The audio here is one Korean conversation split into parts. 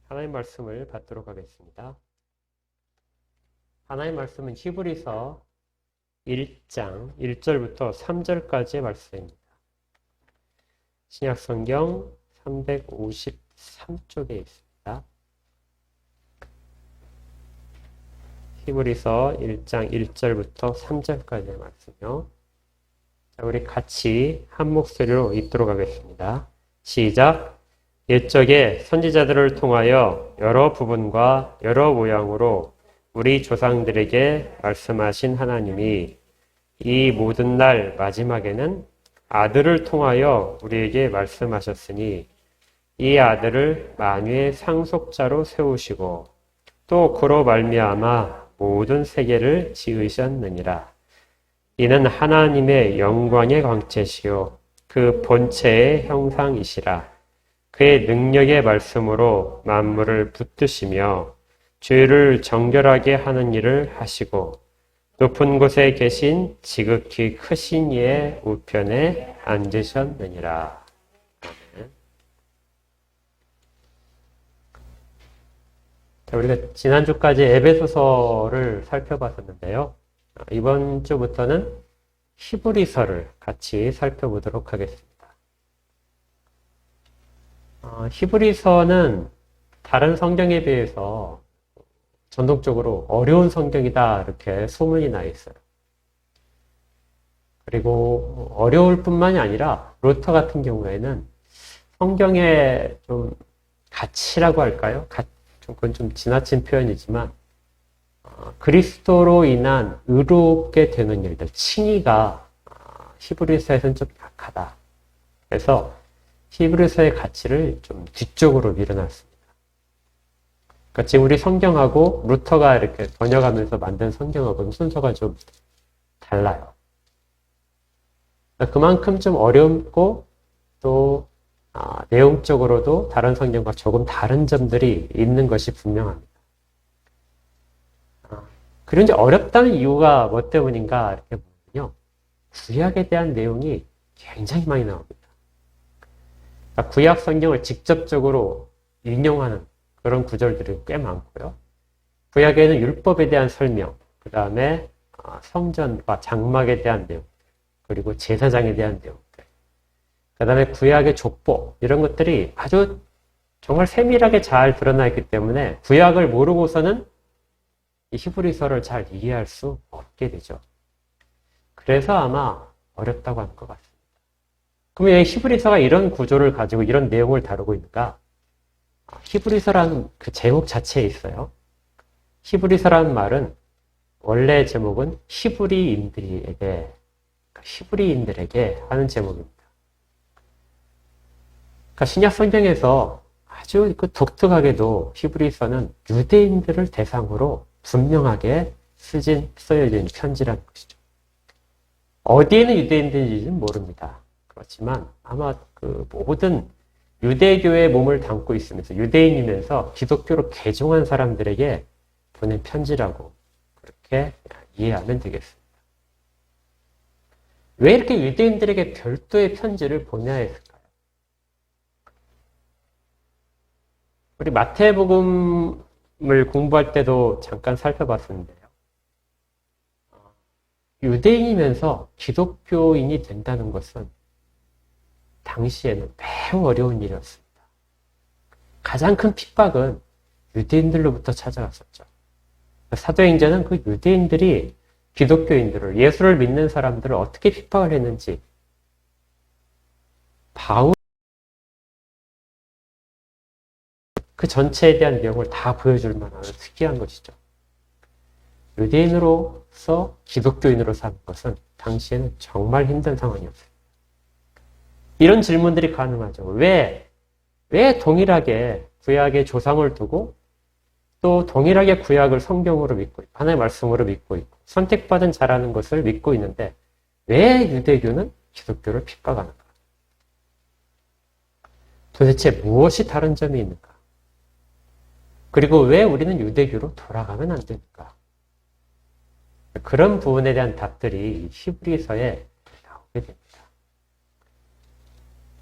하나님 말씀을 받도록 하겠습니다. 하나님 말씀은 히브리서 1장 1절부터 3절까지의 말씀입니다. 신약성경 353쪽에 있습니다. 히브리서 1장 1절부터 3절까지의 말씀이요. 자, 우리 같이 한 목소리로 읽도록 하겠습니다. 시작! 옛적에 선지자들을 통하여 여러 부분과 여러 모양으로 우리 조상들에게 말씀하신 하나님이 이 모든 날 마지막에는 아들을 통하여 우리에게 말씀하셨으니 이 아들을 만유의 상속자로 세우시고 또 그로 말미암아 모든 세계를 지으셨느니라. 이는 하나님의 영광의 광채시요 그 본체의 형상이시라. 그의 능력의 말씀으로 만물을 붙드시며 죄를 정결하게 하는 일을 하시고 높은 곳에 계신 지극히 크신 이의 우편에 앉으셨느니라. 자, 우리가 지난주까지 에베소서를 살펴봤었는데요. 이번 주부터는 히브리서를 같이 살펴보도록 하겠습니다. 히브리서는 다른 성경에 비해서 전통적으로 어려운 성경이다 이렇게 소문이 나 있어요. 그리고 어려울 뿐만이 아니라 루터 같은 경우에는 성경의 좀 가치라고 할까요? 그건 좀 지나친 표현이지만 그리스도로 인한 의롭게 되는 일들, 칭의가 히브리서에서는 좀 약하다. 그래서 히브리서의 가치를 좀 뒤쪽으로 밀어놨습니다. 그러니까 지금 우리 성경하고 루터가 이렇게 번역하면서 만든 성경하고는 순서가 좀 달라요. 그만큼 좀 어렵고 또 내용적으로도 다른 성경과 조금 다른 점들이 있는 것이 분명합니다. 그리고 이제 어렵다는 이유가 뭐 때문인가 이렇게 보면요, 구약에 대한 내용이 굉장히 많이 나옵니다. 구약 성경을 직접적으로 인용하는 그런 구절들이 꽤 많고요. 구약에는 율법에 대한 설명, 그 다음에 성전과 장막에 대한 내용, 그리고 제사장에 대한 내용들, 그 다음에 구약의 족보, 이런 것들이 아주 정말 세밀하게 잘 드러나 있기 때문에 구약을 모르고서는 이 히브리서를 잘 이해할 수 없게 되죠. 그래서 아마 어렵다고 한 것 같습니다. 그러면 왜 히브리서가 이런 구조를 가지고 이런 내용을 다루고 있는가? 히브리서라는 그 제목 자체에 있어요. 히브리서라는 말은 원래 제목은 히브리인들에게 하는 제목입니다. 그러니까 신약 성경에서 아주 독특하게도 히브리서는 유대인들을 대상으로 분명하게 쓰여진 편지라는 것이죠. 어디에는 유대인들인지는 모릅니다. 그렇지만 아마 그 모든 유대교의 몸을 담고 있으면서 유대인이면서 기독교로 개종한 사람들에게 보낸 편지라고 그렇게 이해하면 되겠습니다. 왜 이렇게 유대인들에게 별도의 편지를 보내야 했을까요? 우리 마태복음을 공부할 때도 잠깐 살펴봤었는데요. 유대인이면서 기독교인이 된다는 것은 당시에는 매우 어려운 일이었습니다. 가장 큰 핍박은 유대인들로부터 찾아왔었죠. 사도행전은 그 유대인들이 기독교인들을, 예수를 믿는 사람들을 어떻게 핍박을 했는지 바울 그 전체에 대한 내용을 다 보여줄 만한 특이한 것이죠. 유대인으로서 기독교인으로 사는 것은 당시에는 정말 힘든 상황이었어요. 이런 질문들이 가능하죠. 왜 동일하게 구약의 조상을 두고 또 동일하게 구약을 성경으로 믿고 있고 하나님의 말씀으로 믿고 있고 선택받은 자라는 것을 믿고 있는데 왜 유대교는 기독교를 핍박하는가? 도대체 무엇이 다른 점이 있는가? 그리고 왜 우리는 유대교로 돌아가면 안 되는가? 그런 부분에 대한 답들이 히브리서에 나오게 됩니다.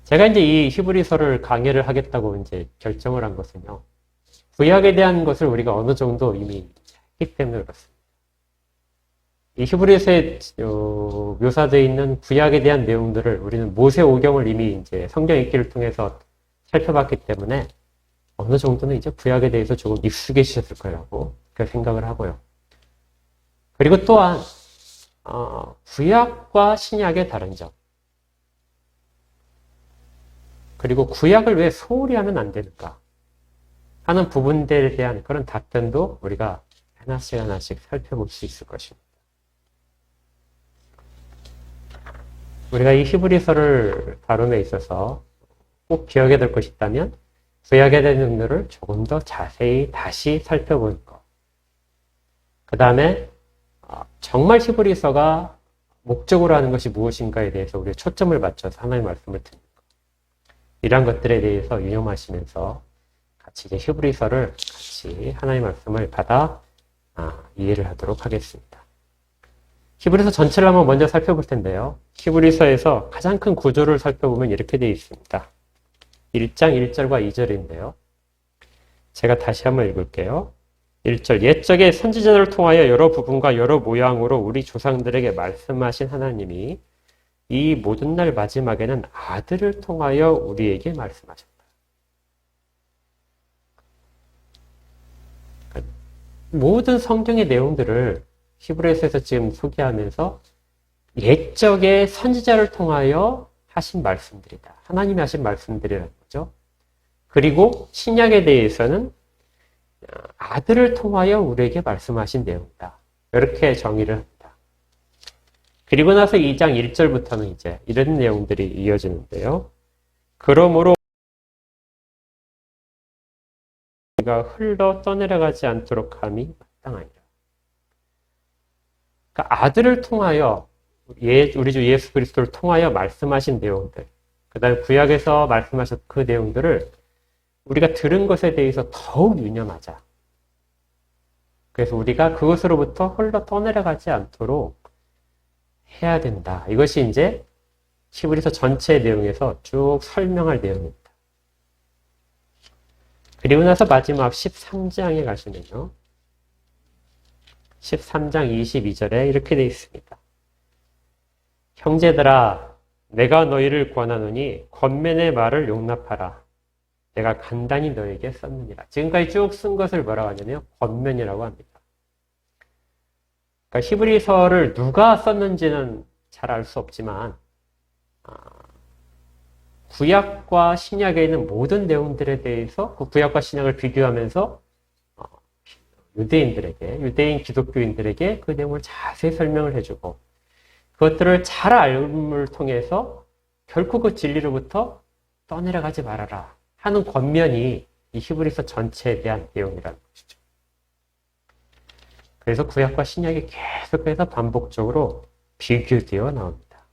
제가 이제 이 히브리서를 강의를 하겠다고 이제 결정을 한 것은요, 구약에 대한 것을 우리가 어느 정도 이미 했기 때문에 그렇습니다. 이 히브리서에 묘사되어 있는 구약에 대한 내용들을 우리는 모세오경을 이미 이제 성경 읽기를 통해서 살펴봤기 때문에 어느 정도는 이제 구약에 대해서 조금 익숙해지셨을 거라고 그렇게 생각을 하고요. 그리고 또한 구약과 신약의 다른 점, 그리고 구약을 왜 소홀히 하면 안 되는가 하는 부분들에 대한 그런 답변도 우리가 하나씩 하나씩 살펴볼 수 있을 것입니다. 우리가 이 히브리서를 다룸에 있어서 꼭 기억해야 될 것이 있다면 구약에 대한 내용들을 조금 더 자세히 다시 살펴보는 것. 그 다음에 정말 히브리서가 목적으로 하는 것이 무엇인가에 대해서 우리가 초점을 맞춰서 하나의 말씀을 듣는 것. 이러한 것들에 대해서 유념하시면서 같이 이제 히브리서를 같이 하나의 말씀을 받아 이해를 하도록 하겠습니다. 히브리서 전체를 한번 먼저 살펴볼 텐데요. 히브리서에서 가장 큰 구조를 살펴보면 이렇게 되어 있습니다. 1장 1절과 2절인데요. 제가 다시 한번 읽을게요. 1절, 옛적에 선지자들을 통하여 여러 부분과 여러 모양으로 우리 조상들에게 말씀하신 하나님이 이 모든 날 마지막에는 아들을 통하여 우리에게 말씀하셨다. 모든 성경의 내용들을 히브리서에서 지금 소개하면서 옛적의 선지자를 통하여 하신 말씀들이다. 하나님이 하신 말씀들이라는 거죠. 그리고 신약에 대해서는 아들을 통하여 우리에게 말씀하신 내용이다. 이렇게 정의를 합니다. 그리고 나서 2장 1절부터는 이제 이런 내용들이 이어지는데요. 그러므로 우리가 흘러 떠내려가지 않도록 함이 마땅하니라. 그러니까 아들을 통하여 우리 주 예수 그리스도를 통하여 말씀하신 내용들, 그 다음에 구약에서 말씀하신 그 내용들을 우리가 들은 것에 대해서 더욱 유념하자. 그래서 우리가 그것으로부터 흘러 떠내려가지 않도록 해야 된다. 이것이 이제 히브리서 전체의 내용에서 쭉 설명할 내용입니다. 그리고 나서 마지막 13장에 가시면요. 13장 22절에 이렇게 되어 있습니다. 형제들아, 내가 너희를 권하노니 권면의 말을 용납하라. 내가 간단히 너에게 썼느니라. 지금까지 쭉 쓴 것을 뭐라고 하냐면 권면이라고 합니다. 그러니까 히브리서를 누가 썼는지는 잘 알 수 없지만 구약과 신약에 있는 모든 내용들에 대해서 그 구약과 신약을 비교하면서 유대인 기독교인들에게 그 내용을 자세히 설명을 해주고 그것들을 잘 알음을 통해서 결코 그 진리로부터 떠내려가지 말아라 하는 권면이 이 히브리서 전체에 대한 내용이라는 것이죠. 그래서 구약과 신약이 계속해서 반복적으로 비교되어 나옵니다.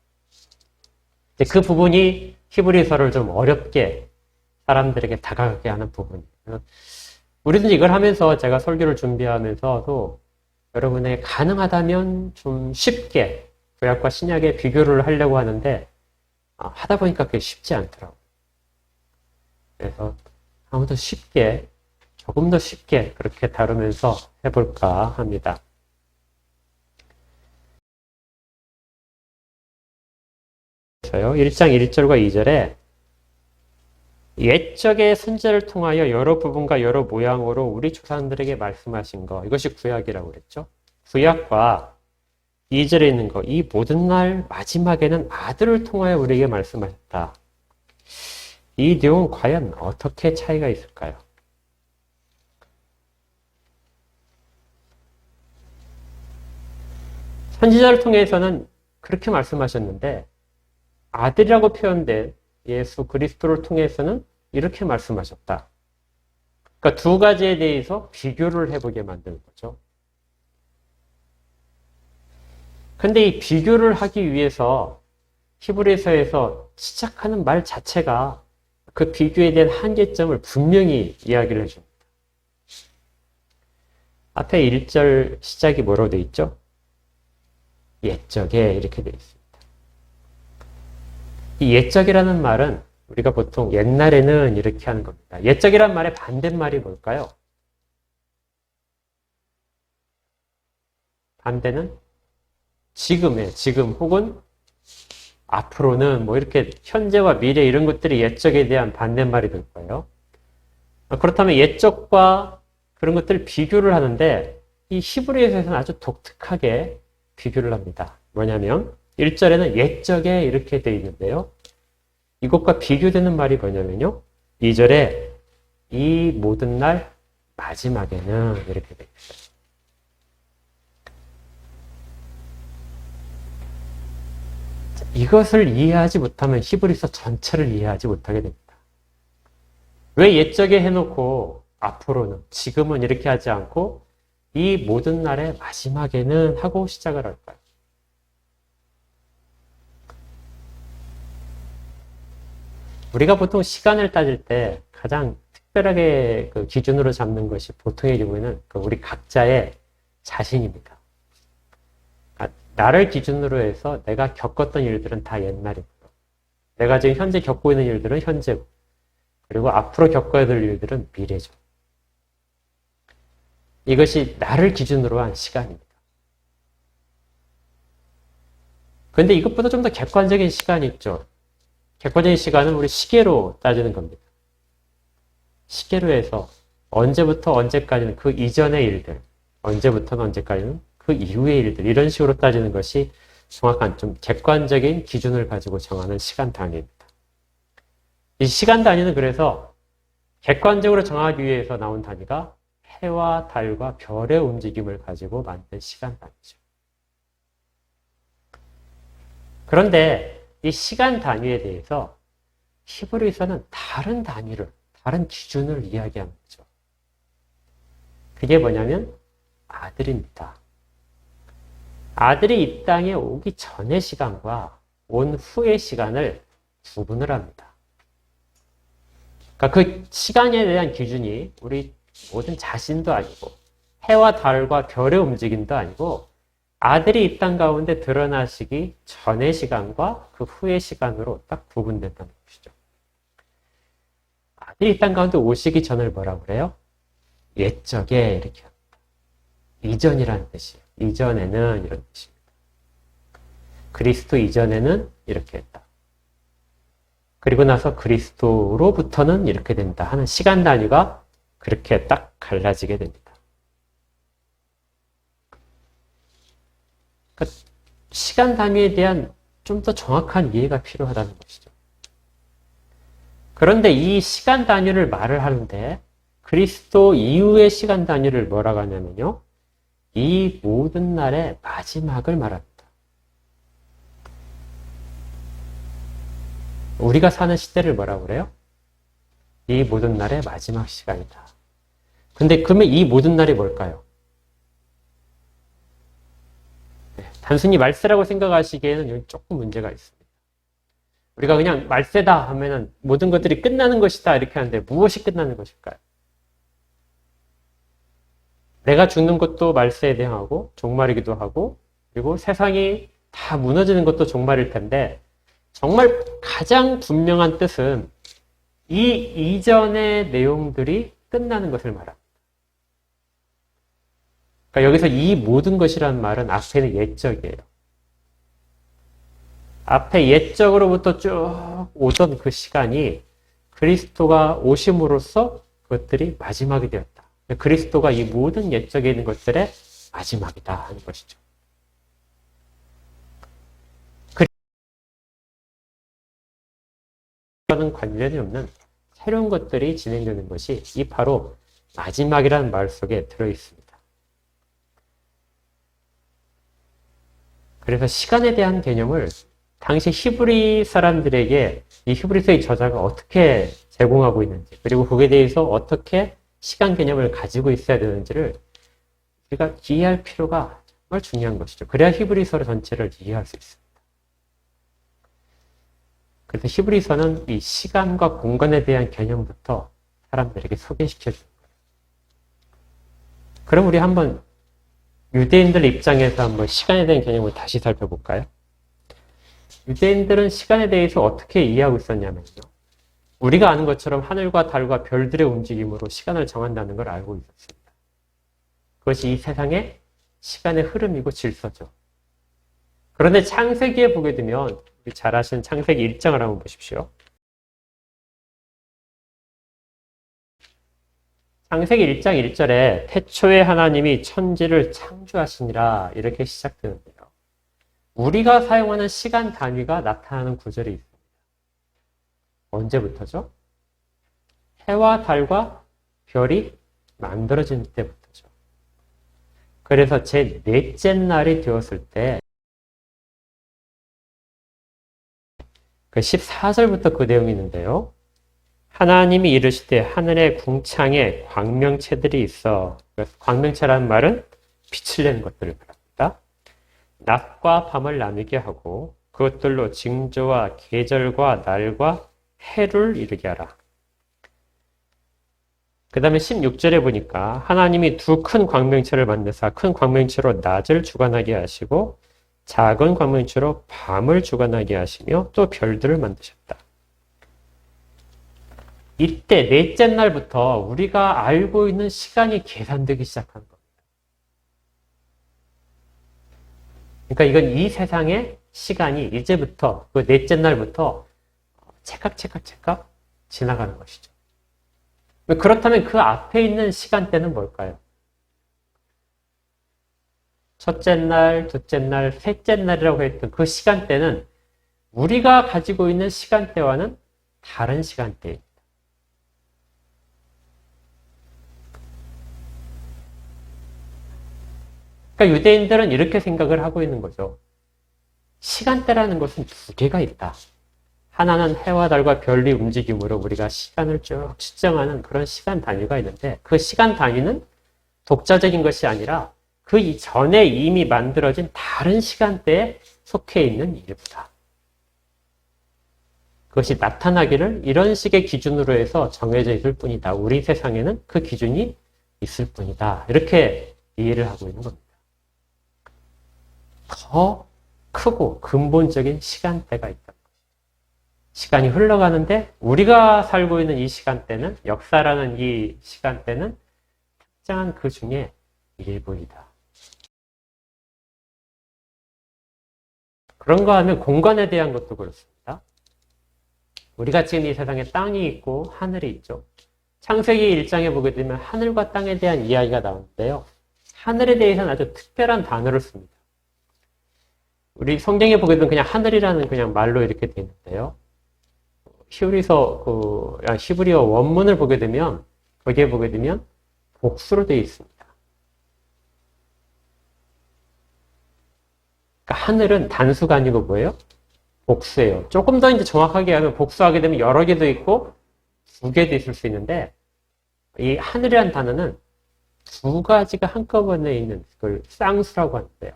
그 부분이 히브리서를 좀 어렵게 사람들에게 다가가게 하는 부분이에요. 우리는 이걸 하면서 제가 설교를 준비하면서도 여러분에게 가능하다면 좀 쉽게 구약과 신약의 비교를 하려고 하는데 하다 보니까 그게 쉽지 않더라고요. 그래서 아무튼 쉽게, 조금 더 쉽게 그렇게 다루면서 해볼까 합니다. 그래서요, 1장 1절과 2절에 옛적의 선지자를 통하여 여러 부분과 여러 모양으로 우리 조상들에게 말씀하신 거, 이것이 구약이라고 그랬죠. 구약과 2절에 있는 거, 이 모든 날 마지막에는 아들을 통하여 우리에게 말씀하셨다. 이 내용은 과연 어떻게 차이가 있을까요? 선지자를 통해서는 그렇게 말씀하셨는데 아들이라고 표현된 예수 그리스도를 통해서는 이렇게 말씀하셨다. 그러니까 두 가지에 대해서 비교를 해보게 만드는 거죠. 근데 이 비교를 하기 위해서 히브리서에서 시작하는 말 자체가 그 비교에 대한 한계점을 분명히 이야기를 해줍니다. 앞에 1절 시작이 뭐라고 되어 있죠? 옛적에 이렇게 되어 있습니다. 이 옛적이라는 말은 우리가 보통 옛날에는 이렇게 하는 겁니다. 옛적이란 말의 반대말이 뭘까요? 반대는 지금에 지금 혹은 앞으로는 뭐 이렇게 현재와 미래 이런 것들이 옛적에 대한 반대말이 될 거예요. 그렇다면 옛적과 그런 것들을 비교를 하는데 이 히브리서에서는 아주 독특하게 비교를 합니다. 뭐냐면 1절에는 옛적에 이렇게 되어 있는데요. 이것과 비교되는 말이 뭐냐면요. 2절에 이 모든 날 마지막에는 이렇게 되어 있어요. 이것을 이해하지 못하면 히브리서 전체를 이해하지 못하게 됩니다. 왜 옛적에 해놓고 앞으로는 지금은 이렇게 하지 않고 이 모든 날의 마지막에는 하고 시작을 할까요? 우리가 보통 시간을 따질 때 가장 특별하게 그 기준으로 잡는 것이 보통의 경우에는 우리 각자의 자신입니다. 나를 기준으로 해서 내가 겪었던 일들은 다 옛날이고요. 내가 지금 현재 겪고 있는 일들은 현재고, 그리고 앞으로 겪어야 될 일들은 미래죠. 이것이 나를 기준으로 한 시간입니다. 그런데 이것보다 좀 더 객관적인 시간이 있죠. 객관적인 시간은 우리 시계로 따지는 겁니다. 시계로 해서 언제부터 언제까지는 그 이전의 일들, 언제부터는 언제까지는 그 이후의 일들, 이런 식으로 따지는 것이 정확한 좀 객관적인 기준을 가지고 정하는 시간 단위입니다. 이 시간 단위는 그래서 객관적으로 정하기 위해서 나온 단위가 해와 달과 별의 움직임을 가지고 만든 시간 단위죠. 그런데 이 시간 단위에 대해서 히브리서는 다른 단위를, 다른 기준을 이야기하는 거죠. 그게 뭐냐면 아들입니다. 아들이 이 땅에 오기 전의 시간과 온 후의 시간을 구분을 합니다. 그러니까 그 시간에 대한 기준이 우리 모든 자신도 아니고 해와 달과 별의 움직임도 아니고 아들이 이 땅 가운데 드러나시기 전의 시간과 그 후의 시간으로 딱 구분된다는 것이죠. 아들이 이 땅 가운데 오시기 전을 뭐라고 그래요? 옛적에 이렇게 합니다. 이전이라는 뜻이에요. 이전에는 이런 뜻입니다. 그리스도 이전에는 이렇게 했다. 그리고 나서 그리스도로부터는 이렇게 된다 하는 시간 단위가 그렇게 딱 갈라지게 됩니다. 그러니까 시간 단위에 대한 좀 더 정확한 이해가 필요하다는 것이죠. 그런데 이 시간 단위를 말을 하는데 그리스도 이후의 시간 단위를 뭐라고 하냐면요. 이 모든 날의 마지막을 말합니다. 우리가 사는 시대를 뭐라고 그래요? 이 모든 날의 마지막 시간이다. 근데 그러면 이 모든 날이 뭘까요? 단순히 말세라고 생각하시기에는 여기 조금 문제가 있습니다. 우리가 그냥 말세다 하면은 모든 것들이 끝나는 것이다 이렇게 하는데 무엇이 끝나는 것일까요? 내가 죽는 것도 말세에 대항하고 종말이기도 하고 그리고 세상이 다 무너지는 것도 종말일 텐데 정말 가장 분명한 뜻은 이 이전의 내용들이 끝나는 것을 말합니다. 그러니까 여기서 이 모든 것이라는 말은 앞에는 옛적이에요. 앞에 옛적으로부터 쭉 오던 그 시간이 그리스도가 오심으로써 그것들이 마지막이 되었다. 그리스도가 이 모든 옛적에 있는 것들의 마지막이다 하는 것이죠. 그리스도와는 관련이 없는 새로운 것들이 진행되는 것이 이 바로 마지막이라는 말 속에 들어있습니다. 그래서 시간에 대한 개념을 당시 히브리 사람들에게 이 히브리서의 저자가 어떻게 제공하고 있는지 그리고 그에 대해서 어떻게 시간 개념을 가지고 있어야 되는지를 우리가 이해할 필요가 정말 중요한 것이죠. 그래야 히브리서 전체를 이해할 수 있습니다. 그래서 히브리서는 이 시간과 공간에 대한 개념부터 사람들에게 소개시켜 주는 거예요. 그럼 우리 한번 유대인들 입장에서 한번 시간에 대한 개념을 다시 살펴볼까요? 유대인들은 시간에 대해서 어떻게 이해하고 있었냐면요. 우리가 아는 것처럼 하늘과 달과 별들의 움직임으로 시간을 정한다는 걸 알고 있었습니다. 그것이 이 세상의 시간의 흐름이고 질서죠. 그런데 창세기에 보게 되면 우리 잘 아시는 창세기 1장을 한번 보십시오. 창세기 1장 1절에 태초에 하나님이 천지를 창조하시니라 이렇게 시작되는데요. 우리가 사용하는 시간 단위가 나타나는 구절이 있습니다. 언제부터죠? 해와 달과 별이 만들어진 때부터죠. 그래서 제 넷째 날이 되었을 때 그 14절부터 그 내용이 있는데요. 하나님이 이르시되 하늘의 궁창에 광명체들이 있어. 그래서 광명체라는 말은 빛을 내는 것들을 말합니다. 낮과 밤을 나누게 하고 그것들로 징조와 계절과 날과 해를 이루게 하라. 그 다음에 16절에 보니까 하나님이 두 큰 광명체를 만드사 큰 광명체로 낮을 주관하게 하시고 작은 광명체로 밤을 주관하게 하시며 또 별들을 만드셨다. 이때 넷째 날부터 우리가 알고 있는 시간이 계산되기 시작한 겁니다. 그러니까 이건 이 세상의 시간이 이제부터 그 넷째 날부터 찰칵 지나가는 것이죠. 그렇다면 그 앞에 있는 시간대는 뭘까요? 첫째 날, 둘째 날, 셋째 날이라고 했던 그 시간대는 우리가 가지고 있는 시간대와는 다른 시간대입니다. 그러니까 유대인들은 이렇게 생각을 하고 있는 거죠. 시간대라는 것은 두 개가 있다. 하나는 해와 달과 별의 움직임으로 우리가 시간을 쭉 측정하는 그런 시간 단위가 있는데 그 시간 단위는 독자적인 것이 아니라 그 이전에 이미 만들어진 다른 시간대에 속해 있는 일부다. 그것이 나타나기를 이런 식의 기준으로 해서 정해져 있을 뿐이다. 우리 세상에는 그 기준이 있을 뿐이다. 이렇게 이해를 하고 있는 겁니다. 더 크고 근본적인 시간대가 있다. 시간이 흘러가는데 우리가 살고 있는 이 시간대는 역사라는 이 시간대는 특정한 그 중에 일부이다. 그런가 하면 공간에 대한 것도 그렇습니다. 우리가 지금 이 세상에 땅이 있고 하늘이 있죠. 창세기 1장에 보게 되면 하늘과 땅에 대한 이야기가 나오는데요. 하늘에 대해서는 아주 특별한 단어를 씁니다. 우리 성경에 보게 되면 그냥 하늘이라는 그냥 말로 이렇게 되어 있는데요. 히브리어 원문을 보게 되면 거기에 보게 되면 복수로 되어 있습니다. 그러니까 하늘은 단수가 아니고 뭐예요? 복수예요. 조금 더 이제 정확하게 하면 복수하게 되면 여러 개도 있고 두 개도 있을 수 있는데 이 하늘이라는 단어는 두 가지가 한꺼번에 있는 그걸 쌍수라고 하는데요.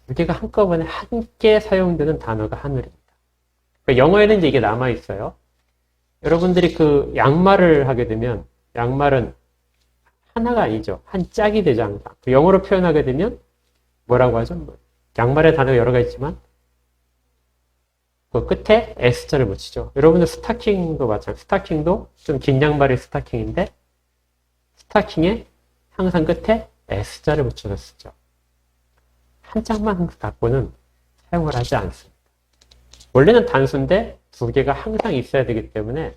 두 개가 한꺼번에 함께 사용되는 단어가 하늘입니다. 그러니까 영어에는 이제 이게 남아 있어요. 여러분들이 그 양말을 하게 되면 양말은 하나가 아니죠. 한 짝이 되죠, 항상. 그 영어로 표현하게 되면 뭐라고 하죠? 양말의 단어가 여러 가지 있지만 그 끝에 S자를 붙이죠. 여러분들 스타킹도 마찬가지예요. 스타킹도 좀 긴 양말의 스타킹인데 스타킹에 항상 끝에 S자를 붙여서 쓰죠. 한 짝만 갖고는 사용을 하지 않습니다. 원래는 단수인데 두 개가 항상 있어야 되기 때문에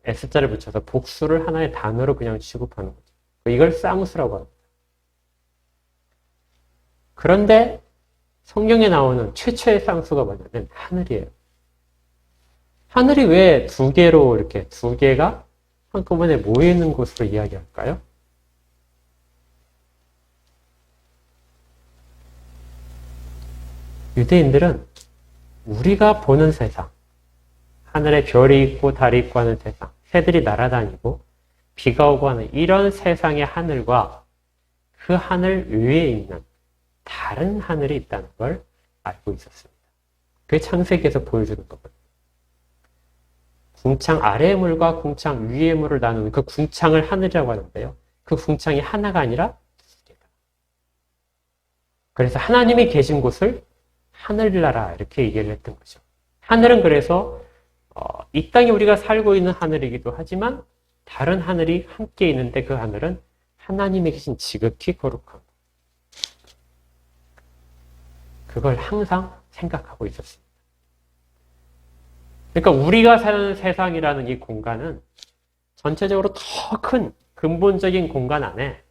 S자를 붙여서 복수를 하나의 단어로 그냥 취급하는 거죠. 이걸 쌍수라고 합니다. 그런데 성경에 나오는 최초의 쌍수가 뭐냐면 하늘이에요. 하늘이 왜 두 개로 이렇게 두 개가 한꺼번에 모이는 곳으로 이야기할까요? 유대인들은 우리가 보는 세상, 하늘에 별이 있고 달이 있고 하는 세상, 새들이 날아다니고 비가 오고 하는 이런 세상의 하늘과 그 하늘 위에 있는 다른 하늘이 있다는 걸 알고 있었습니다. 그게 창세기에서 보여주는 거거든요. 궁창 아래의 물과 궁창 위의 물을 나누는 그 궁창을 하늘이라고 하는데요. 그 궁창이 하나가 아니라 두 개다. 그래서 하나님이 계신 곳을 하늘나라 이렇게 얘기를 했던 거죠. 하늘은 그래서 이 땅에 우리가 살고 있는 하늘이기도 하지만 다른 하늘이 함께 있는데 그 하늘은 하나님이 계신 지극히 거룩한 그걸 항상 생각하고 있었습니다. 그러니까 우리가 사는 세상이라는 이 공간은 전체적으로 더 큰 근본적인 공간 안에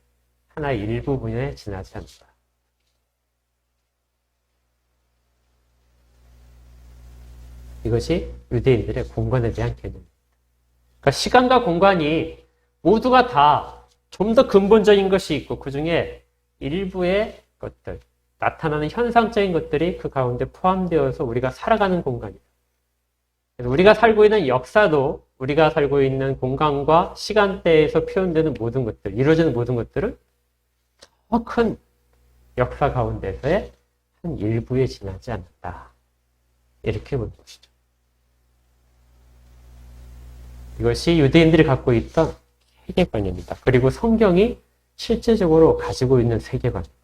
하나의 일부분에 지나지 않는다. 이것이 유대인들의 공간에 대한 개념입니다. 그러니까 시간과 공간이 모두가 다 좀 더 근본적인 것이 있고 그 중에 일부의 것들, 나타나는 현상적인 것들이 그 가운데 포함되어서 우리가 살아가는 공간이다. 그래서 우리가 살고 있는 역사도 우리가 살고 있는 공간과 시간대에서 표현되는 모든 것들, 이루어지는 모든 것들은 더 큰 역사 가운데서의 한 일부에 지나지 않는다. 이렇게 보는 것이죠. 이것이 유대인들이 갖고 있던 세계관입니다. 그리고 성경이 실제적으로 가지고 있는 세계관입니다.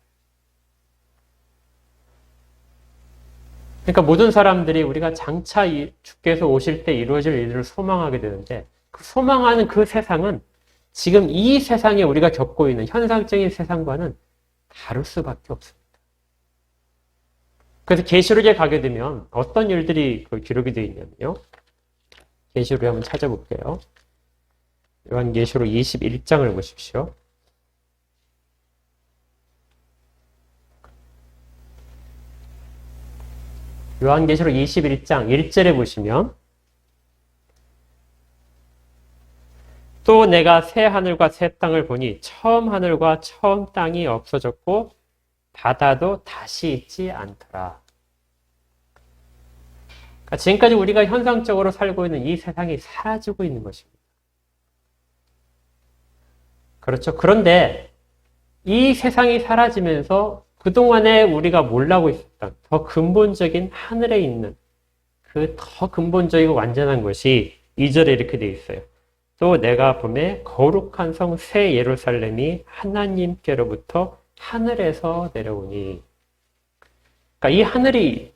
그러니까 모든 사람들이 우리가 장차 주께서 오실 때 이루어질 일들을 소망하게 되는데 그 소망하는 그 세상은 지금 이 세상에 우리가 겪고 있는 현상적인 세상과는 다를 수밖에 없습니다. 그래서 계시록에 가게 되면 어떤 일들이 기록이 되어 있냐면요. 계시록에 한번 찾아볼게요. 요한계시록 21장을 보십시오. 요한계시록 21장 1절에 보시면 또 내가 새 하늘과 새 땅을 보니 처음 하늘과 처음 땅이 없어졌고 바다도 다시 있지 않더라. 그러니까 지금까지 우리가 현상적으로 살고 있는 이 세상이 사라지고 있는 것입니다. 그렇죠. 그런데 이 세상이 사라지면서 그동안에 우리가 몰라고 있었던 더 근본적인 하늘에 있는 그 더 근본적이고 완전한 것이 2절에 이렇게 되어 있어요. 또 내가 보매 거룩한 성 새 예루살렘이 하나님께로부터 하늘에서 내려오니. 그러니까 이 하늘이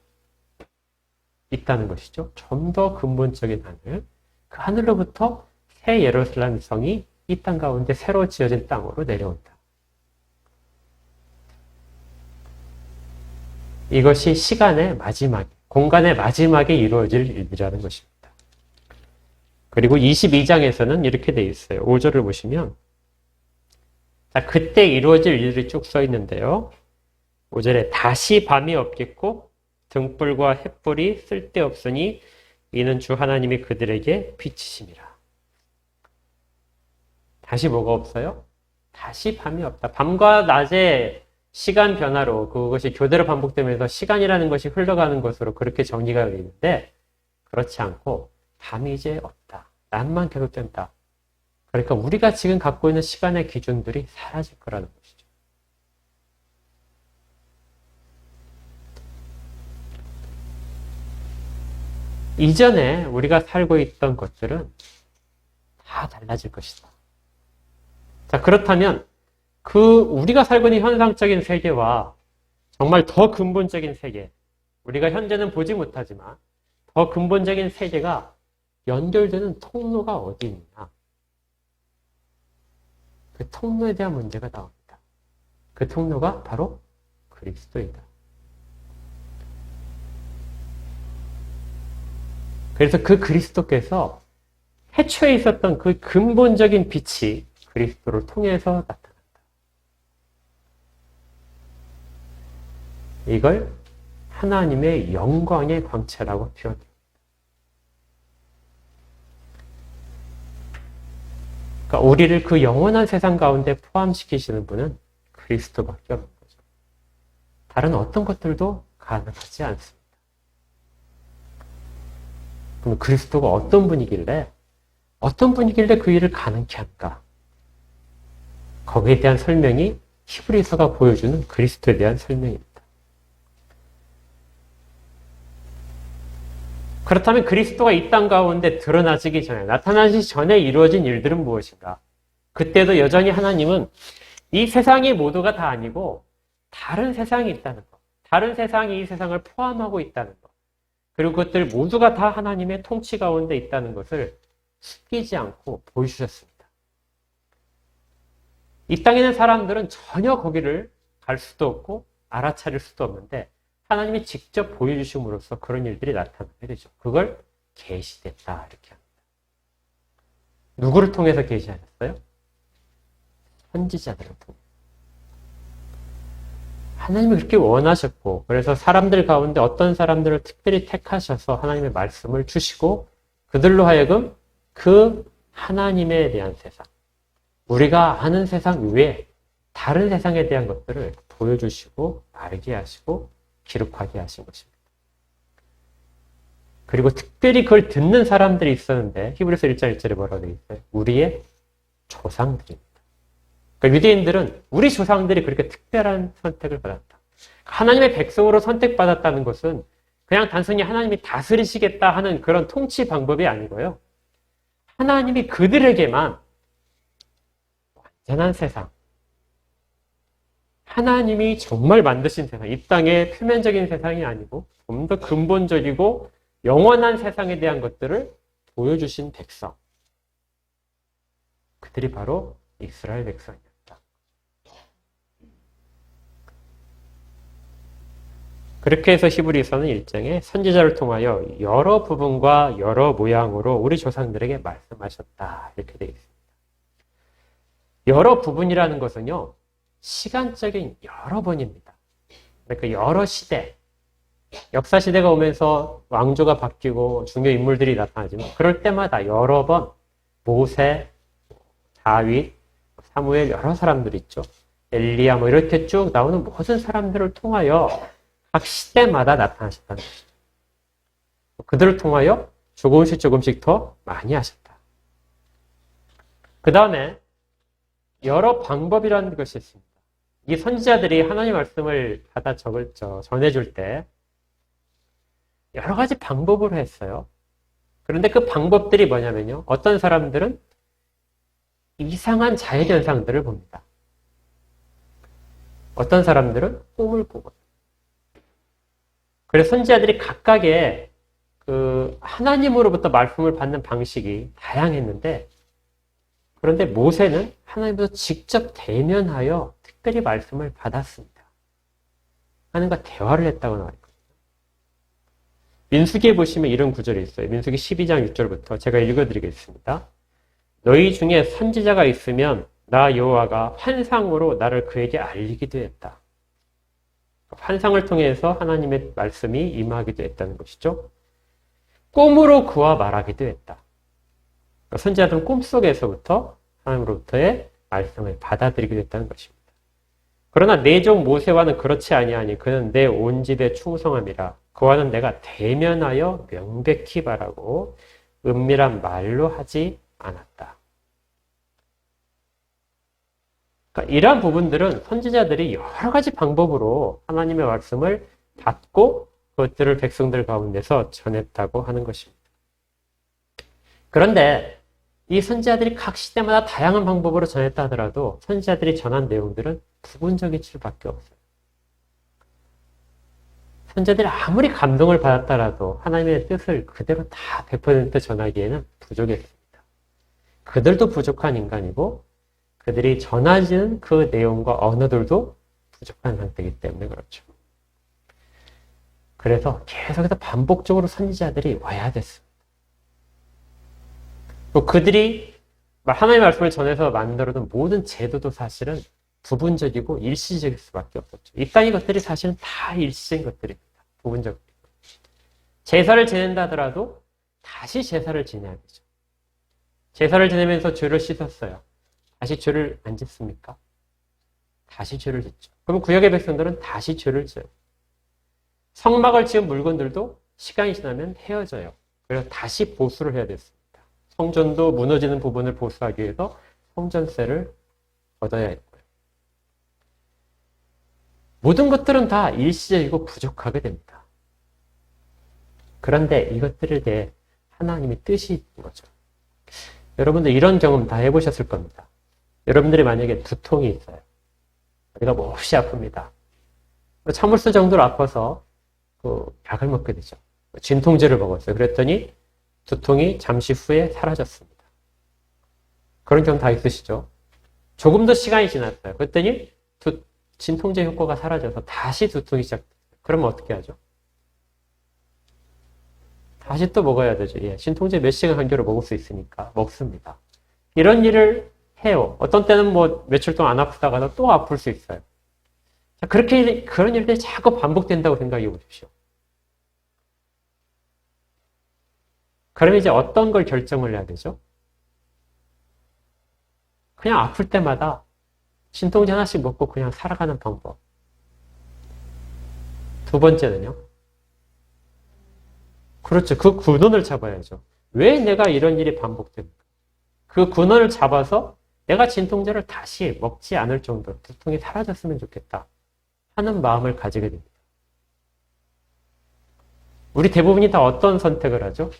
있다는 것이죠. 좀 더 근본적인 하늘. 그 하늘로부터 새 예루살렘 성이 이 땅 가운데 새로 지어진 땅으로 내려온다. 이것이 시간의 마지막, 공간의 마지막에 이루어질 일이라는 것입니다. 그리고 22장에서는 이렇게 되어 있어요. 5절을 보시면 자, 그때 이루어질 일들이 쭉 써 있는데요. 5절에 다시 밤이 없겠고 등불과 햇불이 쓸데없으니 이는 주 하나님이 그들에게 빛이심이라. 다시 뭐가 없어요? 다시 밤이 없다. 밤과 낮의 시간 변화로 그것이 교대로 반복되면서 시간이라는 것이 흘러가는 것으로 그렇게 정리가 되어 있는데 그렇지 않고 밤이 이제 없다. 낮만 계속된다. 그러니까 우리가 지금 갖고 있는 시간의 기준들이 사라질 거라는 것이죠. 이전에 우리가 살고 있던 것들은 다 달라질 것이다. 자, 그렇다면 우리가 살고 있는 현상적인 세계와 정말 더 근본적인 세계, 우리가 현재는 보지 못하지만 더 근본적인 세계가 연결되는 통로가 어디 있느냐? 그 통로에 대한 문제가 나옵니다. 그 통로가 바로 그리스도이다. 그래서 그 그리스도께서 태초에 있었던 그 근본적인 빛이 그리스도를 통해서 나타난다. 이걸 하나님의 영광의 광채라고 표현합니다. 그러니까 우리를 그 영원한 세상 가운데 포함시키시는 분은 그리스도밖에 없는 거죠. 다른 어떤 것들도 가능하지 않습니다. 그럼 그리스도가 어떤 분이길래 그 일을 가능케 할까? 거기에 대한 설명이 히브리서가 보여주는 그리스도에 대한 설명입니다. 그렇다면 그리스도가 이 땅 가운데 드러나시기 전에, 나타나시기 전에 이루어진 일들은 무엇인가? 그때도 여전히 하나님은 이 세상이 모두가 다 아니고 다른 세상이 있다는 것. 다른 세상이 이 세상을 포함하고 있다는 것. 그리고 그것들 모두가 다 하나님의 통치 가운데 있다는 것을 숨기지 않고 보여주셨습니다. 이 땅에 있는 사람들은 전혀 거기를 갈 수도 없고 알아차릴 수도 없는데 하나님이 직접 보여주심으로써 그런 일들이 나타나게 되죠. 그걸 계시됐다 이렇게 합니다. 누구를 통해서 계시하셨어요? 선지자들을 통해. 하나님이 그렇게 원하셨고 그래서 사람들 가운데 어떤 사람들을 특별히 택하셔서 하나님의 말씀을 주시고 그들로 하여금 그 하나님에 대한 세상, 우리가 아는 세상 외에 다른 세상에 대한 것들을 보여주시고 알게 하시고 기록하게 하신 것입니다. 그리고 특별히 그걸 듣는 사람들이 있었는데 히브리서 1장 1절에 뭐라고 되어 있어요? 우리의 조상들입니다. 그러니까 유대인들은 우리 조상들이 그렇게 특별한 선택을 받았다. 하나님의 백성으로 선택받았다는 것은 그냥 단순히 하나님이 다스리시겠다 하는 그런 통치 방법이 아니고요. 하나님이 그들에게만 완전한 세상, 하나님이 정말 만드신 세상, 이 땅의 표면적인 세상이 아니고 좀 더 근본적이고 영원한 세상에 대한 것들을 보여주신 백성. 그들이 바로 이스라엘 백성이었다. 그렇게 해서 히브리서는 일정에 선지자를 통하여 여러 부분과 여러 모양으로 우리 조상들에게 말씀하셨다. 이렇게 되어 있습니다. 여러 부분이라는 것은요, 시간적인 여러 번입니다. 그러니까 여러 시대, 역사 시대가 오면서 왕조가 바뀌고 중요 인물들이 나타나지만 그럴 때마다 여러 번 모세, 다윗, 사무엘 여러 사람들 있죠. 엘리야 뭐 이렇게 쭉 나오는 모든 사람들을 통하여 각 시대마다 나타나셨다는 것이죠. 그들을 통하여 조금씩 더 많이 하셨다. 그 다음에 여러 방법이라는 것이 있습니다. 이 선지자들이 하나님의 말씀을 받아 전해줄 때 여러 가지 방법으로 했어요. 그런데 그 방법들이 뭐냐면요. 어떤 사람들은 이상한 자연현상들을 봅니다. 어떤 사람들은 꿈을 꾸고. 그래서 선지자들이 각각의 그 하나님으로부터 말씀을 받는 방식이 다양했는데 그런데 모세는 하나님으로부터 직접 대면하여 특별히 말씀을 받았습니다. 하나님과 대화를 했다고 나와 있거든요. 민수기에 보시면 이런 구절이 있어요. 민수기 12장 6절부터 제가 읽어드리겠습니다. 너희 중에 선지자가 있으면 나 여호와가 환상으로 나를 그에게 알리기도 했다. 환상을 통해서 하나님의 말씀이 임하기도 했다는 것이죠. 꿈으로 그와 말하기도 했다. 선지자들은 꿈속에서부터 하나님으로부터의 말씀을 받아들이기도 했다는 것입니다. 그러나 내 종 모세와는 그렇지 아니하니 그는 내 온 집에 충성함이라. 그와는 내가 대면하여 명백히 말하고 은밀한 말로 하지 않았다. 그러니까 이러한 부분들은 선지자들이 여러 가지 방법으로 하나님의 말씀을 받고 그것들을 백성들 가운데서 전했다고 하는 것입니다. 그런데 이 선지자들이 각 시대마다 다양한 방법으로 전했다 하더라도 선지자들이 전한 내용들은 부분적일 수밖에 없어요. 선지자들이 아무리 감동을 받았더라도 하나님의 뜻을 그대로 다 100% 전하기에는 부족했습니다. 그들도 부족한 인간이고 그들이 전하지는 그 내용과 언어들도 부족한 상태이기 때문에 그렇죠. 그래서 계속해서 반복적으로 선지자들이 와야 됐습니다. 또 그들이 하나님의 말씀을 전해서 만들어둔 모든 제도도 사실은 부분적이고 일시적일 수밖에 없었죠. 이 땅의 것들이 사실은 다 일시적인 것들입니다. 부분적. 제사를 지낸다 하더라도 다시 제사를 지내야 되죠. 제사를 지내면서 죄를 씻었어요. 다시 죄를 안 짓습니까? 다시 죄를 짓죠. 그럼 구약의 백성들은 다시 죄를 져요. 성막을 지은 물건들도 시간이 지나면 헤어져요. 그래서 다시 보수를 해야 됐습니다. 성전도 무너지는 부분을 보수하기 위해서 성전세를 걷어야 했고요. 모든 것들은 다 일시적이고 부족하게 됩니다. 그런데 이것들에 대해 하나님의 뜻이 있는 거죠. 여러분들 이런 경험 다 해보셨을 겁니다. 여러분들이 만약에 두통이 있어요. 우리가 몹시 아픕니다. 참을 수 정도로 아파서 그 약을 먹게 되죠. 진통제를 먹었어요. 그랬더니 두통이 잠시 후에 사라졌습니다. 그런 경우 다 있으시죠? 조금 더 시간이 지났어요. 그랬더니 진통제 효과가 사라져서 다시 두통이 시작됐어요. 그러면 어떻게 하죠? 다시 또 먹어야 되죠. 예, 진통제 몇 시간 간격으로 먹을 수 있으니까 먹습니다. 이런 일을 해요. 어떤 때는 뭐 며칠 동안 안 아프다가도 또 아플 수 있어요. 자, 그렇게 그런 일들이 자꾸 반복된다고 생각해 보십시오. 그러면 이제 어떤 걸 결정을 해야 되죠? 그냥 아플 때마다 진통제 하나씩 먹고 그냥 살아가는 방법. 두 번째는요? 그렇죠. 그 근원을 잡아야죠. 왜 내가 이런 일이 반복됩니까? 그 근원을 잡아서 내가 진통제를 다시 먹지 않을 정도로 두통이 사라졌으면 좋겠다 하는 마음을 가지게 됩니다. 우리 대부분이 다 어떤 선택을 하죠?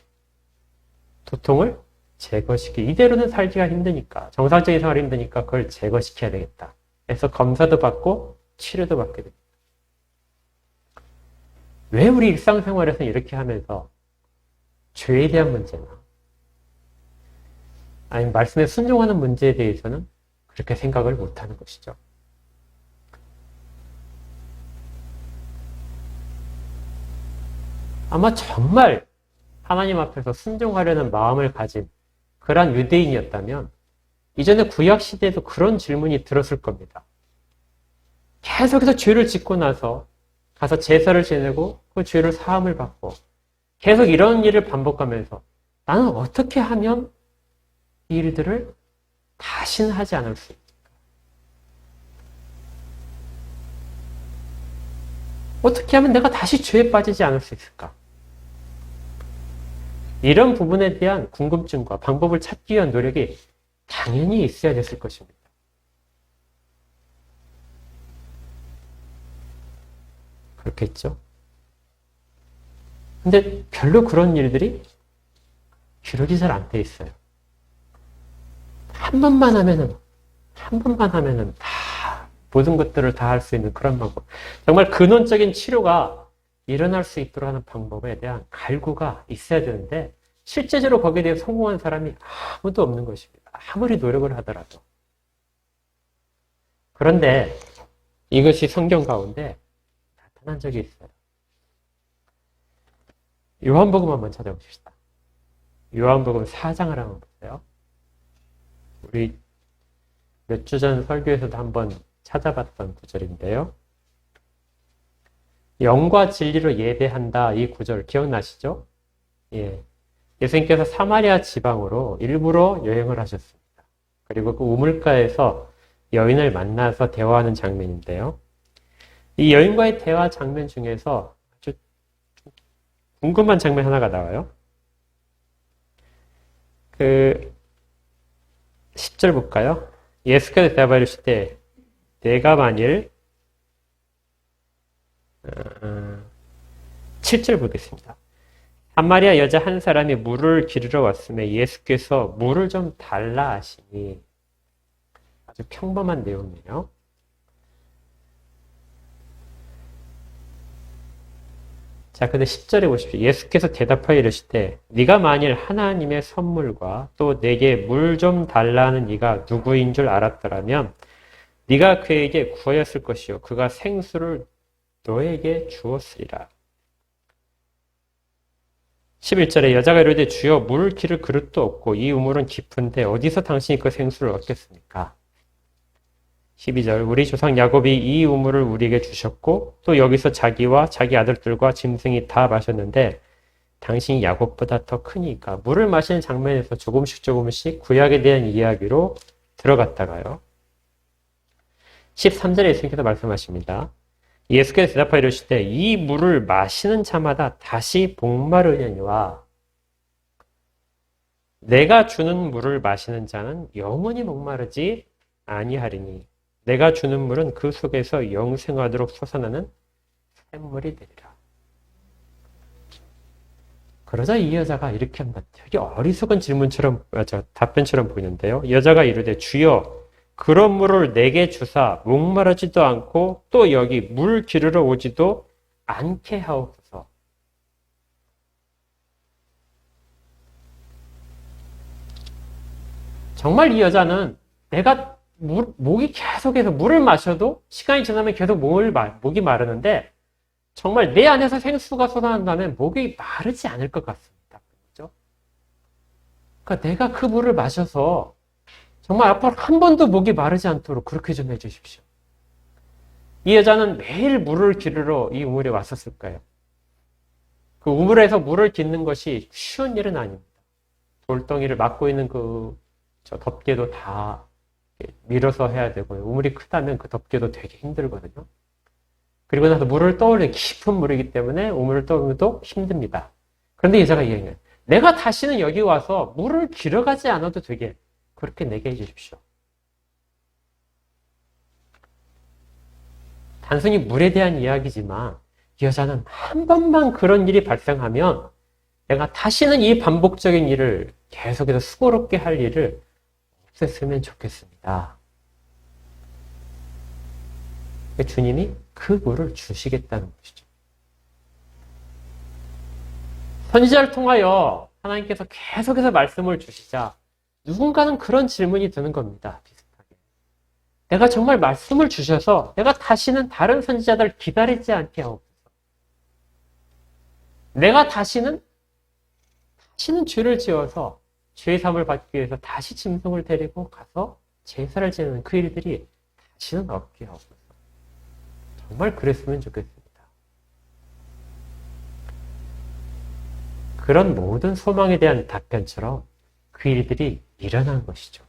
두통을 제거시키기. 이대로는 살기가 힘드니까, 정상적인 생활이 힘드니까 그걸 제거시켜야 되겠다. 그래서 검사도 받고 치료도 받게 됩니다. 왜 우리 일상생활에서 이렇게 하면서 죄에 대한 문제나 아니면 말씀에 순종하는 문제에 대해서는 그렇게 생각을 못하는 것이죠. 아마 정말 하나님 앞에서 순종하려는 마음을 가진 그러한 유대인이었다면 이전에 구약 시대에도 그런 질문이 들었을 겁니다. 계속해서 죄를 짓고 나서 가서 제사를 지내고 그 죄를 사함을 받고 계속 이런 일을 반복하면서 나는 어떻게 하면 이 일들을 다시는 하지 않을 수 있을까? 어떻게 하면 내가 다시 죄에 빠지지 않을 수 있을까? 이런 부분에 대한 궁금증과 방법을 찾기 위한 노력이 당연히 있어야 됐을 것입니다. 그렇겠죠? 근데 별로 그런 일들이 기록이 잘 안 돼 있어요. 한 번만 하면은 다, 모든 것들을 다 할 수 있는 그런 방법. 정말 근원적인 치료가 일어날 수 있도록 하는 방법에 대한 갈구가 있어야 되는데, 실제적으로 거기에 대해 성공한 사람이 아무도 없는 것입니다. 아무리 노력을 하더라도. 그런데 이것이 성경 가운데 나타난 적이 있어요. 요한복음 한번 찾아보십시다. 요한복음 4장을 한번 보세요. 우리 몇 주 전 설교에서도 한번 찾아봤던 구절인데요. 영과 진리로 예배한다, 이 구절 기억나시죠? 예. 예수님께서 사마리아 지방으로 일부러 여행을 하셨습니다. 그리고 그 우물가에서 여인을 만나서 대화하는 장면인데요. 이 여인과의 대화 장면 중에서 아주 궁금한 장면 하나가 나와요. 10절 볼까요? 예수께서 대답하여 이르시되 내가 만일 7절 보겠습니다. 사마리아 여자 한 사람이 물을 기르러 왔음에 예수께서 물을 좀 달라 하시니, 아주 평범한 내용이에요. 자, 근데 10절에 보십시오. 예수께서 대답하여 이르시되 네가 만일 하나님의 선물과 또 내게 물 좀 달라는 이가 누구인 줄 알았더라면 네가 그에게 구하였을 것이요 그가 생수를 너에게 주었으리라. 11절에 여자가 이르되 주여 물 기를 그릇도 없고 이 우물은 깊은데 어디서 당신이 그 생수를 얻겠습니까? 12절 우리 조상 야곱이 이 우물을 우리에게 주셨고 또 여기서 자기와 자기 아들들과 짐승이 다 마셨는데 당신이 야곱보다 더 크니까. 물을 마시는 장면에서 조금씩 구약에 대한 이야기로 들어갔다가요. 13절에 예수님께서 말씀하십니다. 예수께서 대답하여 이르시되 이 물을 마시는 자마다 다시 목마르려니와 내가 주는 물을 마시는 자는 영원히 목마르지 아니하리니 내가 주는 물은 그 속에서 영생하도록 솟아나는 샘물이 되리라. 그러자 이 여자가 이렇게 한다. 되게 어리석은 질문처럼, 답변처럼 보이는데요. 여자가 이르되 주여 그런 물을 내게 주사 목마르지도 않고 또 여기 물 기르러 오지도 않게 하옵소서. 정말 이 여자는 내가 목이 계속해서 물을 마셔도 시간이 지나면 계속 목이 마르는데 정말 내 안에서 생수가 쏟아난다면 목이 마르지 않을 것 같습니다. 그렇죠? 그러니까 내가 그 물을 마셔서 정말 앞으로 한 번도 목이 마르지 않도록 그렇게 좀 해주십시오. 이 여자는 매일 물을 기르러 이 우물에 왔었을까요? 그 우물에서 물을 깃는 것이 쉬운 일은 아닙니다. 돌덩이를 막고 있는 저 덮개도 다 밀어서 해야 되고요. 우물이 크다면 그 덮개도 되게 힘들거든요. 그리고 나서 물을 떠올리는 깊은 물이기 때문에 우물을 떠올리기도 힘듭니다. 그런데 여자가 이야기해요. 내가 다시는 여기 와서 물을 길어가지 않아도 되게 그렇게 내게 해주십시오. 단순히 물에 대한 이야기지만 이 여자는 한 번만 그런 일이 발생하면 내가 다시는 이 반복적인 일을 계속해서 수고롭게 할 일을 없앴으면 좋겠습니다. 주님이 그 물을 주시겠다는 것이죠. 선지자를 통하여 하나님께서 계속해서 말씀을 주시자 누군가는 그런 질문이 드는 겁니다. 비슷하게. 내가 정말 말씀을 주셔서 내가 다시는 다른 선지자들 기다리지 않게 하옵소서. 내가 다시는 죄를 지어서 죄의 사함을 받기 위해서 다시 짐승을 데리고 가서 제사를 지내는 그 일들이 다시는 없게 하옵소서. 정말 그랬으면 좋겠습니다. 그런 모든 소망에 대한 답변처럼 그 일들이 일어난 것이죠.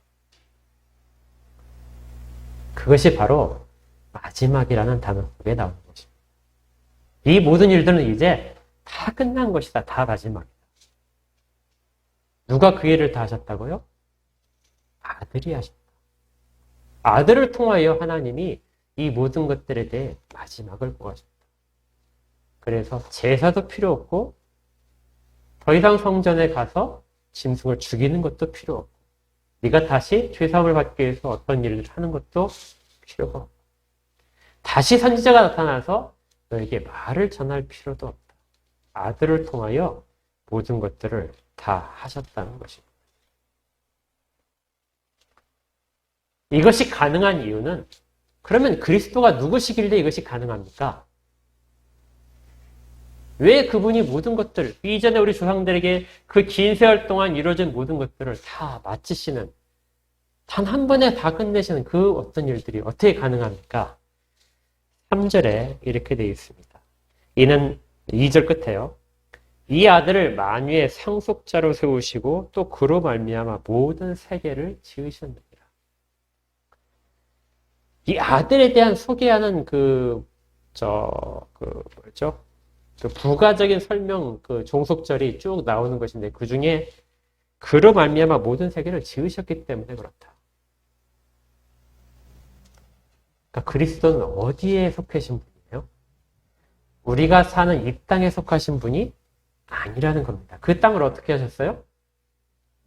그것이 바로 마지막이라는 단어 속에 나오는 것입니다. 이 모든 일들은 이제 다 끝난 것이다. 다 마지막이다. 누가 그 일을 다 하셨다고요? 아들이 하셨다. 아들을 통하여 하나님이 이 모든 것들에 대해 마지막을 보았습니다. 그래서 제사도 필요 없고 더 이상 성전에 가서 짐승을 죽이는 것도 필요 없고 네가 다시 죄사함을 받기 위해서 어떤 일을 하는 것도 필요가 없고 다시 선지자가 나타나서 너에게 말을 전할 필요도 없다. 아들을 통하여 모든 것들을 다 하셨다는 것입니다. 이것이 가능한 이유는 그러면 그리스도가 누구시길래 이것이 가능합니까? 왜 그분이 모든 것들, 이전에 우리 조상들에게 그 긴 세월 동안 이루어진 모든 것들을 다 마치시는, 단 한 번에 다 끝내시는 그 어떤 일들이 어떻게 가능합니까? 3절에 이렇게 되어 있습니다. 이는 2절 끝에요. 이 아들을 만유의 상속자로 세우시고 또 그로 말미암아 모든 세계를 지으셨느니라. 이 아들에 대한 소개하는 그 부가적인 설명, 그 종속절이 쭉 나오는 것인데 그 중에 그로 말미암아 모든 세계를 지으셨기 때문에 그렇다. 그러니까 그리스도는 어디에 속하신 분이에요? 우리가 사는 이 땅에 속하신 분이 아니라는 겁니다. 그 땅을 어떻게 하셨어요?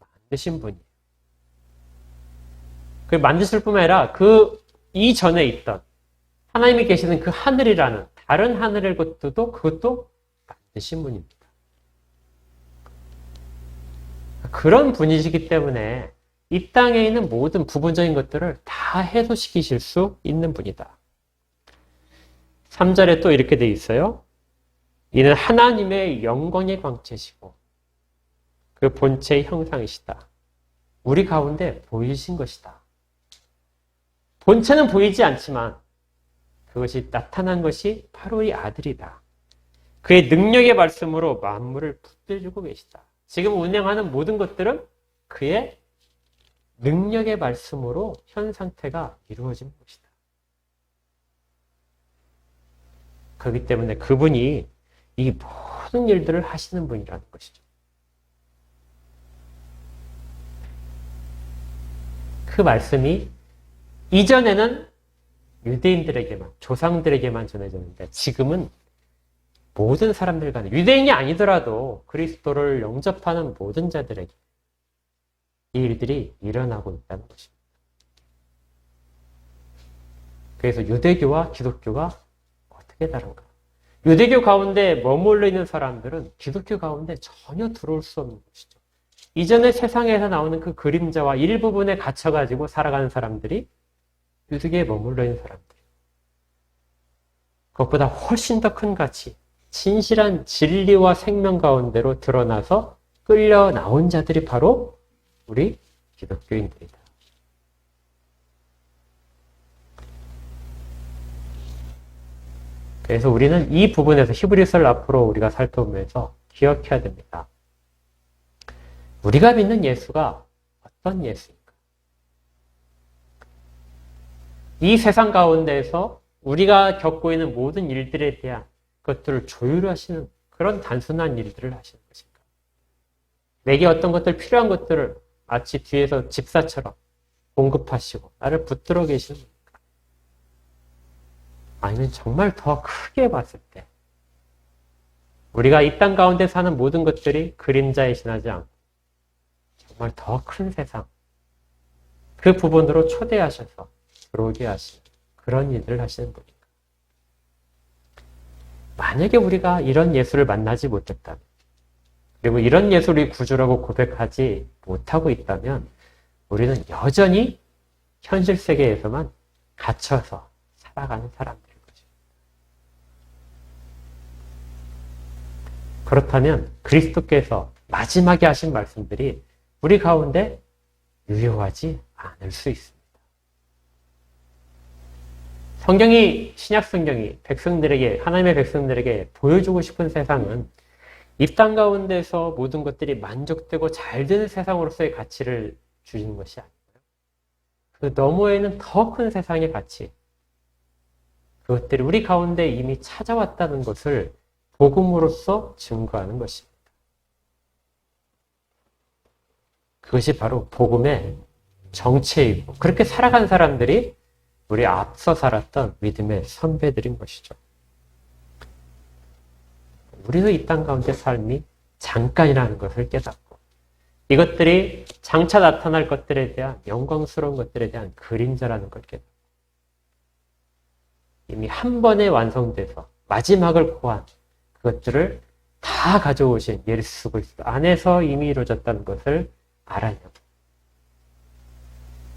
만드신 분이에요. 그 만드실 뿐만 아니라 그 이전에 있던 하나님이 계시는 그 하늘이라는 다른 하늘의 것도 그것도 만드신 분입니다. 그런 분이시기 때문에 이 땅에 있는 모든 부분적인 것들을 다 해소시키실 수 있는 분이다. 3절에 또 이렇게 돼 있어요. 이는 하나님의 영광의 광채시고 그 본체의 형상이시다. 우리 가운데 보이신 것이다. 본체는 보이지 않지만 그것이 나타난 것이 바로 이 아들이다. 그의 능력의 말씀으로 만물을 붙들고 계시다. 지금 운행하는 모든 것들은 그의 능력의 말씀으로 현 상태가 이루어진 것이다. 그렇기 때문에 그분이 이 모든 일들을 하시는 분이라는 것이죠. 그 말씀이 이전에는 유대인들에게만, 조상들에게만 전해졌는데 지금은 모든 사람들 간에, 유대인이 아니더라도 그리스도를 영접하는 모든 자들에게 이 일들이 일어나고 있다는 것입니다. 그래서 유대교와 기독교가 어떻게 다른가? 유대교 가운데 머물러 있는 사람들은 기독교 가운데 전혀 들어올 수 없는 것이죠. 이전의 세상에서 나오는 그 그림자와 일부분에 갇혀가지고 살아가는 사람들이 유득에 머물러 있는 사람들. 그것보다 훨씬 더 큰 가치, 진실한 진리와 생명 가운데로 드러나서 끌려 나온 자들이 바로 우리 기독교인들이다. 그래서 우리는 이 부분에서 히브리서를 앞으로 우리가 살펴보면서 기억해야 됩니다. 우리가 믿는 예수가 어떤 예수인가? 이 세상 가운데에서 우리가 겪고 있는 모든 일들에 대한 것들을 조율하시는 그런 단순한 일들을 하시는 것인가? 내게 어떤 것들 필요한 것들을 마치 뒤에서 집사처럼 공급하시고 나를 붙들어 계시는 겁니까? 아니면 정말 더 크게 봤을 때 우리가 이 땅 가운데 사는 모든 것들이 그림자에 지나지 않고 정말 더 큰 세상 그 부분으로 초대하셔서 들어오게 하시는 그런 일들을 하시는 분인가? 만약에 우리가 이런 예수를 만나지 못했다면 그리고 이런 예수를 구주라고 고백하지 못하고 있다면 우리는 여전히 현실 세계에서만 갇혀서 살아가는 사람들인 것입니다. 그렇다면 그리스도께서 마지막에 하신 말씀들이 우리 가운데 유효하지 않을 수 있습니다. 신약 성경이 하나님의 백성들에게 보여주고 싶은 세상은 이 땅 가운데서 모든 것들이 만족되고 잘 되는 세상으로서의 가치를 주시는 것이 아니고요. 그 너머에는 더 큰 세상의 가치, 그것들이 우리 가운데 이미 찾아왔다는 것을 복음으로써 증거하는 것입니다. 그것이 바로 복음의 정체이고 그렇게 살아간 사람들이 우리 앞서 살았던 믿음의 선배들인 것이죠. 우리도 이 땅 가운데 삶이 잠깐이라는 것을 깨닫고 이것들이 장차 나타날 것들에 대한 영광스러운 것들에 대한 그림자라는 걸 깨닫고 이미 한 번에 완성돼서 마지막을 고한 그것들을 다 가져오신 예수 그리스도 안에서 이미 이루어졌다는 것을 알아내고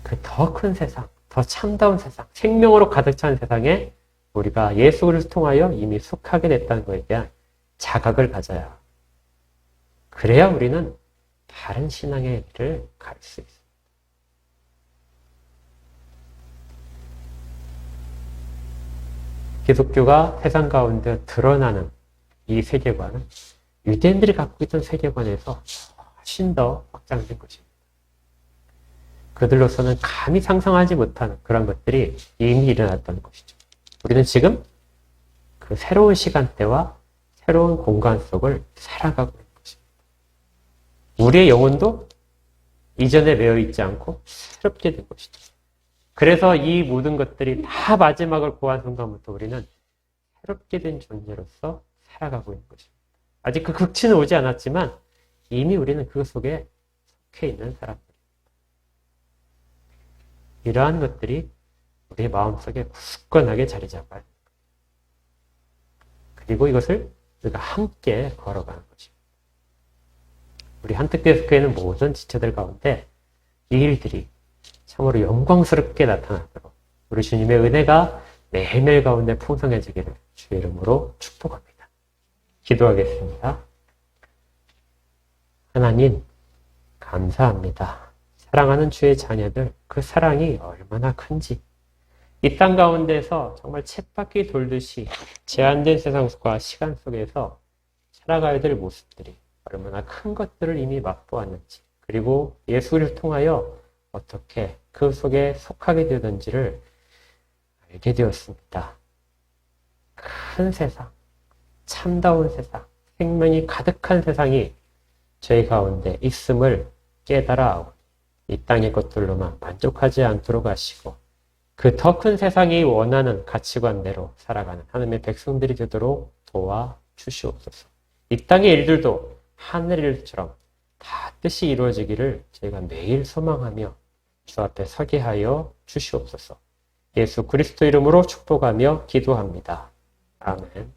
그 더 큰 세상, 더 참다운 세상, 생명으로 가득 찬 세상에 우리가 예수 그리스도를 통하여 이미 속하게 됐다는 것에 대한 자각을 가져야 그래야 우리는 다른 신앙의 길을 갈 수 있습니다. 기독교가 세상 가운데 드러나는 이 세계관은 유대인들이 갖고 있던 세계관에서 훨씬 더 확장된 것입니다. 그들로서는 감히 상상하지 못하는 그런 것들이 이미 일어났다는 것이죠. 우리는 지금 그 새로운 시간대와 새로운 공간 속을 살아가고 있는 것입니다. 우리의 영혼도 이전에 매여 있지 않고 새롭게 된 것이죠. 그래서 이 모든 것들이 다 마지막을 고한 순간부터 우리는 새롭게 된 존재로서 살아가고 있는 것입니다. 아직 그 극치는 오지 않았지만 이미 우리는 그 속에 속해 있는 사람들입니다. 이러한 것들이 우리의 마음속에 굳건하게 자리 잡아야 합니다. 그리고 이것을 우리가 함께 걸어가는 것입니다. 우리 한특교회는 모든 지체들 가운데 이 일들이 참으로 영광스럽게 나타나도록 우리 주님의 은혜가 매일매일 가운데 풍성해지기를 주의 이름으로 축복합니다. 기도하겠습니다. 하나님, 감사합니다. 사랑하는 주의 자녀들, 그 사랑이 얼마나 큰지 이 땅 가운데서 정말 쳇바퀴 돌듯이 제한된 세상과 시간 속에서 살아가야 될 모습들이 얼마나 큰 것들을 이미 맛보았는지 그리고 예수를 통하여 어떻게 그 속에 속하게 되었는지를 알게 되었습니다. 큰 세상, 참다운 세상, 생명이 가득한 세상이 저희 가운데 있음을 깨달아 이 땅의 것들로만 만족하지 않도록 하시고 그 더 큰 세상이 원하는 가치관대로 살아가는 하나님의 백성들이 되도록 도와주시옵소서. 이 땅의 일들도 하늘 일처럼 다 뜻이 이루어지기를 저희가 매일 소망하며 주 앞에 서게 하여 주시옵소서. 예수 그리스도 이름으로 축복하며 기도합니다. 아멘.